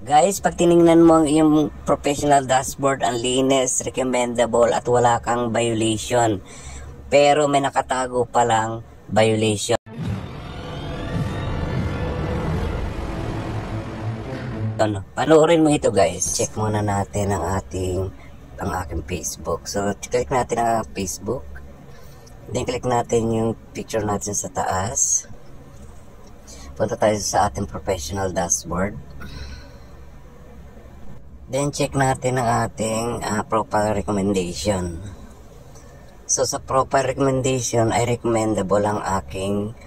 Guys, pag tinignan mo ang iyong professional dashboard, ang linis, recommendable at wala kang violation. Pero may nakatago pa lang violation. Panoorin mo ito guys. Check muna natin ang aking Facebook. So, click natin ang Facebook. Then, click natin yung picture natin sa taas. Punta tayo sa ating professional dashboard. Then, check natin ang ating profile recommendation. So, sa profile recommendation ay recommendable ang aking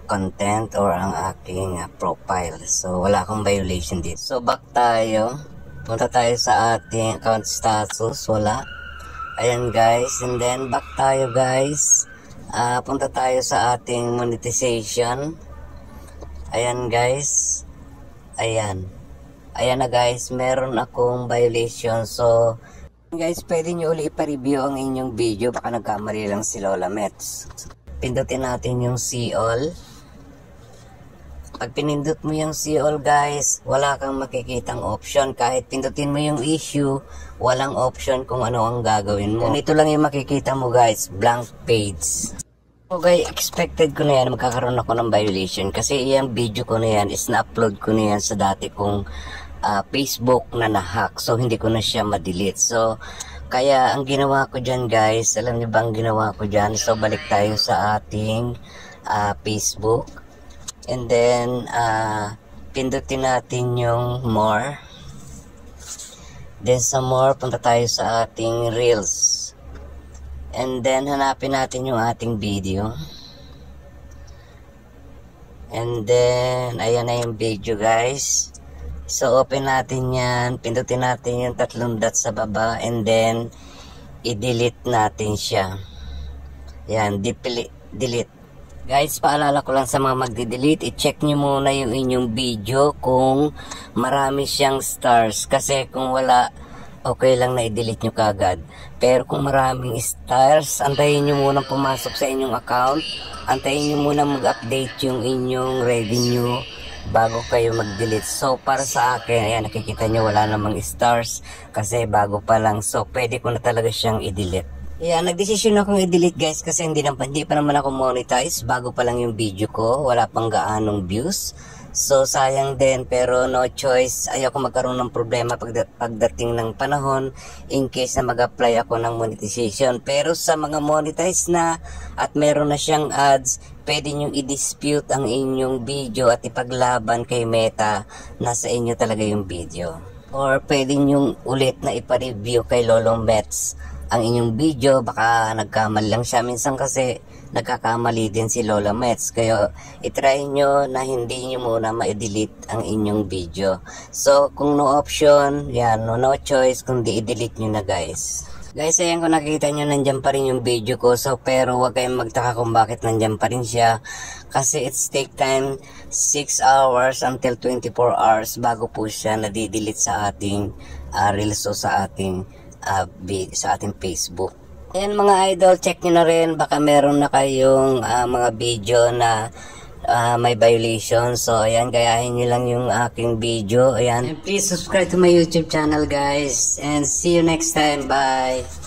content or ang aking profile. So, wala akong violation dito. So, back tayo. Punta tayo sa ating account status. Wala. Ayan guys. And then, back tayo guys. Punta tayo sa ating monetization. Ayan guys. Ayan. Ayan na guys. Meron akong violation. So, guys, pwede nyo uli ipa-review ang inyong video. Baka nagkamali lang si Lola Mets. Pindutin natin yung see all. Pag pinindot mo yung see all guys, wala kang makikitang option. Kahit pindutin mo yung issue, walang option kung ano ang gagawin mo. Ito lang yung makikita mo guys, blank page. So guys, expected ko na yan, magkakaroon ako ng violation. Kasi yung video ko na yan is na-upload ko na yan sa dati kong Facebook na na-hack. So hindi ko na siya ma-delete. So kaya ang ginawa ko dyan guys, alam niyo ba ang ginawa ko dyan? So balik tayo sa ating Facebook. And then, pindutin natin yung more. Then sa more, punta tayo sa ating Reels. And then, hanapin natin yung ating video. And then, ayan na yung video guys. So, open natin yan. Pindutin natin yung 3 dots sa baba. And then, i-delete natin siya. Yan, delete. Guys, paalala ko lang sa mga magde-delete, i-check nyo muna yung inyong video kung marami siyang stars. Kasi kung wala, okay lang na i-delete nyo kagad. Pero kung maraming stars, antayin nyo muna pumasok sa inyong account. Antayin nyo muna mag-update yung inyong revenue bago kayo mag-delete. So, para sa akin, ayan, nakikita nyo wala namang stars kasi bago pa lang. So, pwede ko na talaga siyang i-delete. Yeah, nagdesisyon akong i-delete guys kasi hindi pa naman ako monetize. Bago pa lang yung video ko, wala pang gaanong views. So sayang din, pero no choice. Ayoko magkaroon ng problema pagdating ng panahon in case na mag-apply ako ng monetization. Pero sa mga monetize na at meron na siyang ads, pwede nyo i-dispute ang inyong video at ipaglaban kay Meta na sa inyo talaga yung video. Or pwede nyo ulit na ipa-review kay Lolo Mets ang inyong video, baka nagkamali lang siya. Minsan kasi nagkakamali din si Lola Mets. Kaya itry nyo na hindi nyo muna ma-delete ang inyong video. So kung no option, yan, no choice, kundi i-delete nyo na guys. Guys, ayan, kung nakikita nyo, nandyan pa rin yung video ko. So pero huwag kayong magtaka kung bakit nandyan pa rin siya. Kasi it's take time 6 hours until 24 hours bago po siya nadidelete sa ating Reels o sa ating Facebook. Ayan mga idol, check nyo na rin. Baka meron na kayong mga video na may violation. So ayan, gayahin nyo lang yung aking video. Ayan. And please subscribe to my YouTube channel guys. And see you next time. Bye!